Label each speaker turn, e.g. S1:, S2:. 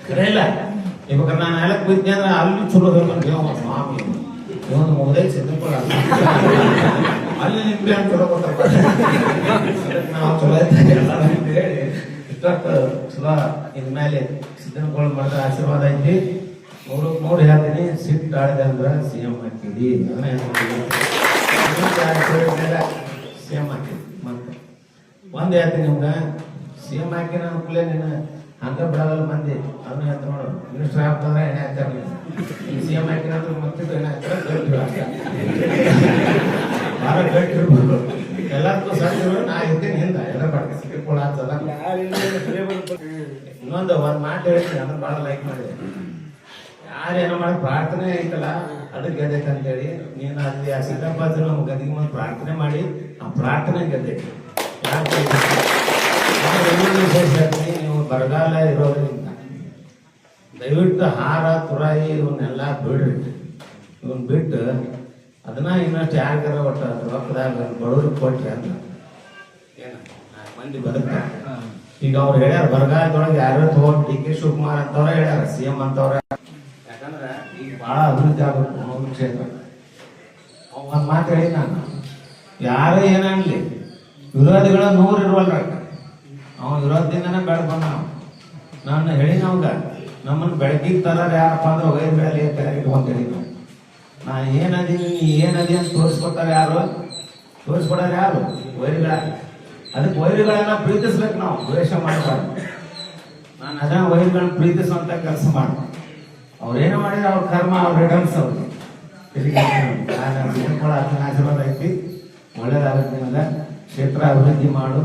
S1: ಖರೆ ಇಲ್ಲ. ಇವಾಗ ನಾನು ಹೇಳಕ್ ಬಿದ್ದೆ ಅಂದ್ರೆ ಅಲ್ಲಿ ಚಲೋ ಹೇಳ್ಕೊಂಡು ಸ್ವಾಮಿ ಇವನು ಮೊದಲೇ ಸಿದ್ಧಪಡ ಅಲ್ಲಿ ನಿಂಬೆ ಅಂತ ಚಲೋ ಕೊಟ್ಟಪ್ಪ ನಾವು ಚಲೋ ಎಲ್ಲ ಹೇಳಿ ಇಷ್ಟೊತ್ತು ಚಲೋ ಇನ್ಮೇಲೆ ಸಿದ್ದನಗಳು ಮಾಡಿದ ಆಶೀರ್ವಾದ ಐತಿ. ನೋಡಿ ಹೇಳ್ತೀನಿ, ಸಿಟ್ಟು ಆಡಿದೆ ಅಂದ್ರೆ CM ಹಾಕಿದಿ CM ಹಾಕಿದಿ. ಮತ್ತೆ ಒಂದ್ ಹೇಳ್ತೀನಿ ನಿಮ್ಗೆ, CM ಹಾಕಿನ ಅನುಕೂಲ ನೀನು ಹಂಗ ಬಿಡೋದಲ್ಲ ಮಂದಿ. ಅದನ್ನ ಹೇಳ್ತ ನೋಡು, ಮಿನಿಸ್ಟರ್ ಆಗ್ತಂದ್ರೆ ಎಣ್ಣೆ ಹಾಕ್ತಾರೆ. CM ಹಾಕಿನ ಮತ್ತೆ ಎಣ್ಣೆ ಹಾಕ್ತಾರೆ, ಭಾಳ ಗಟ್ಟಿರ್ಬೋದು. ಎಲ್ಲರಿಗೂ ಸಣ್ಣ ನಾ ಇದ್ದೀನಿ ಹಿಂದ ಎಲ್ಲ ಸಿಕ್ಕಿಕೊಳ್ಳ ಆಗ್ತದ. ಇನ್ನೊಂದು ಒಂದ್ ಮಾತು ಹೇಳ್ತೀನಿ, ಅದನ್ನ ಭಾಳ ಲೈಕ್ ಮಾಡಿದೆ. ಯಾರೇನೋ ಮಾಡಿ ಪ್ರಾರ್ಥನೆ ಐತಲ್ಲ ಅದಕ್ಕೆ ಗೆದ್ದೈತೆ ಅಂತೇಳಿ ನೀನು ಅಲ್ಲಿ ಆ ಸಿದ್ದಪ್ಪಾಜರು ನಮ್ಮ ಗದಿಗೆ ಮುಂದೆ ಪ್ರಾರ್ಥನೆ ಮಾಡಿ ಆ ಪ್ರಾರ್ಥನೆ ಗೆದ್ದೈತಿ. ಯಾಕೆ ವಿಶೇಷ ಹೇಳ್ತೀನಿ, ನೀವು ಬರಗಾಲ ಇರೋದ್ರಿಂದ ದಯವಿಟ್ಟು ಹಾರ ತುರಾಯಿ ಇವನ್ನೆಲ್ಲ ಬಿಡ್ರಿ. ಇವನ್ ಬಿಟ್ಟು ಅದನ್ನ ಇನ್ನಷ್ಟು ಯಾರಿಗಾರ ಒಟ್ಟು ರೊಕ್ಕದಾಗ ಬಡವ್ರಿಗೆ ಕೊಟ್ರಿ ಅಂತ ಏನ 4 ಮಂದಿ ಬದುಕ್ತಾರೆ. ಈಗ ಅವ್ರು ಹೇಳ್ಯಾರ ಬರಗಾಲದೊಳಗೆ ಯಾರು ತಗೊಂಡು DK ಶಿವಕುಮಾರ್ ಅಂತವ್ರ ಹೇಳ್ಯಾರ, CM ಅಂತವ್ರ. ಯಾಕಂದ್ರೆ ಈಗ ಬಹಳ ಅಭಿವೃದ್ಧಿ ಆಗ್ಬೇಕು ನಮ್ಮ ಕ್ಷೇತ್ರ. ಒಂದ್ ಮಾತು ಹೇಳಿ, ನಾನು ಯಾರೇ ಏನನ್ಲಿ ವಿರೋಧಿಗಳ 100 ಇರುವಲ್ರ. ಅವ ವಿರೋಧದಿಂದನೇ ಬೆಳೆದು ಬಂದ. ನಾನು ಹೇಳಿ ನಮ್ಗ ನಮ್ಮನ್ನು ಬೆಳಕಿಗೆ ತರೋರು ಯಾರಪ್ಪ ಅಂದ್ರೆ ವೈರ್ ಬೆಳೆ ಅಂತ ಹೇಳಿ ನಾ ಏನದೀನಿ ನೀ ಏನದಿ ಅಂತ ತೋರಿಸ್ಕೊತಾರೆ ಯಾರು? ತೋರಿಸ್ಕೊಡೋರು ಯಾರು? ವೈರಿಗಳ. ಅದಕ್ಕೆ ವೈರಿಗಳನ್ನ ಪ್ರೀತಿಸ್ಬೇಕು ನಾವು, ದ್ವೇಷ ಮಾಡಬಾರ್ದು. ನಾನು ಅದನ್ನ ವೈರಿಗಳನ್ನ ಪ್ರೀತಿಸುವಂತ ಕೆಲಸ ಮಾಡ್ಬೇಕು. ಅವ್ರೇನು ಮಾಡಿದ್ರೆ ಅವ್ರ ಕರ್ಮ, ಅವ್ರ ರಿಟರ್ನ್ಸ್ ಅವ್ರಿಗೆ ಆಶೀರ್ವಾದ ಐತಿ. ಒಳ್ಳೇದಾಗುತ್ತೆ ನಿಮಗೆ, ಕ್ಷೇತ್ರ ಅಭಿವೃದ್ಧಿ ಮಾಡು.